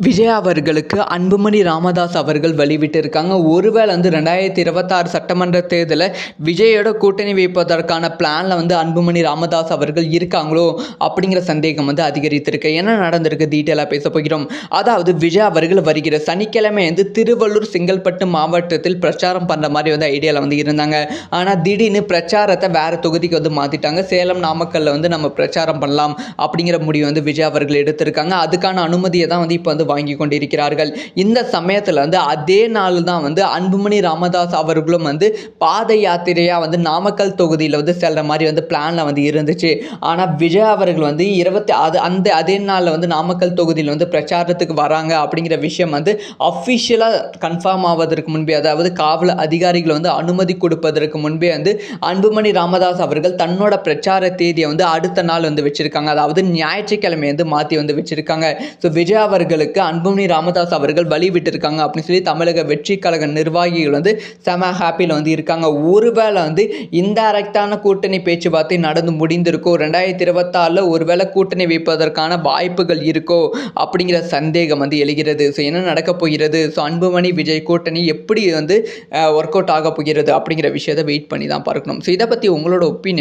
விஜய் அவர்களுக்கு அன்புமணி ராமதாஸ் அவர்கள் வழிவிட்டிருக்காங்க. ஒருவேளை 2026 சட்டமன்ற தேர்தலில் விஜயோட கூட்டணி வைப்பதற்கான பிளானில் அன்புமணி ராமதாஸ் அவர்கள் இருக்காங்களோ அப்படிங்கிற சந்தேகம் அதிகரித்திருக்கு. என்ன நடந்திருக்கு டீட்டெயிலாக பேச போகிறோம். அதாவது விஜய் அவர்கள் வருகிற சனிக்கிழமை திருவள்ளூர் செங்கல்பட்டு மாவட்டத்தில் பிரச்சாரம் பண்ணுற மாதிரி ஐடியாவில் இருந்தாங்க. ஆனால் திடீர்னு பிரச்சாரத்தை வேறு தொகுதிக்கு மாற்றிட்டாங்க. சேலம் நாமக்கல்ல நம்ம பிரச்சாரம் பண்ணலாம் அப்படிங்கிற முடிவு விஜய் அவர்கள் எடுத்திருக்காங்க. அதுக்கான அனுமதியை தான் இப்போ வாங்கி கொண்டிருக்கிறார்கள். இந்த சமயத்தில் அதே நாள் தான் அன்புமணி ராமதாஸ் அவர்களும் பாத யாத்திரையா நாமக்கல் தொகுதியில் செல்ற மாதிரி பிளான்ல இருந்துச்சு. ஆனால் விஜய் அவர்கள் அதே நாளில் நாமக்கல் தொகுதியில் பிரச்சாரத்துக்கு வராங்க அப்படிங்கிற விஷயம் அஃபிஷியலாக கன்ஃபார்ம் ஆவதற்கு முன்பே, அதாவது காவல் அதிகாரிகள் அனுமதி கொடுப்பதற்கு முன்பே அன்புமணி ராமதாஸ் அவர்கள் தன்னோட பிரச்சார தேதியை அடுத்த நாள் வச்சிருக்காங்க. அதாவது ஞாயிற்றுக்கிழமை மாற்றி வச்சிருக்காங்க. ஸோ விஜய் அவர்களுக்கு அன்புமணி ராமதாஸ் அவர்கள் வழி விட்டிருக்காங்க அப்படின்னு சொல்லி தமிழக வெற்றி கழக நிர்வாகிகள் செம ஹாப்பியில் இருக்காங்க. ஒருவேளை இன்டைரக்டான கூட்டணி பேச்சுவார்த்தை நடந்து முடிந்திருக்கோ, 2026 ஒருவேளை கூட்டணி வைப்பதற்கான வாய்ப்புகள் இருக்கோ அப்படிங்கிற சந்தேகம் எழுகிறது. ஸோ என்ன நடக்க போகிறது, ஸோ அன்புமணி விஜய் கூட்டணி எப்படி ஒர்க் அவுட் ஆக போகிறது அப்படிங்கிற விஷயத்தை வெயிட் பண்ணி தான் பார்க்கணும். ஸோ இதை பற்றி உங்களோட ஒப்பீனியன்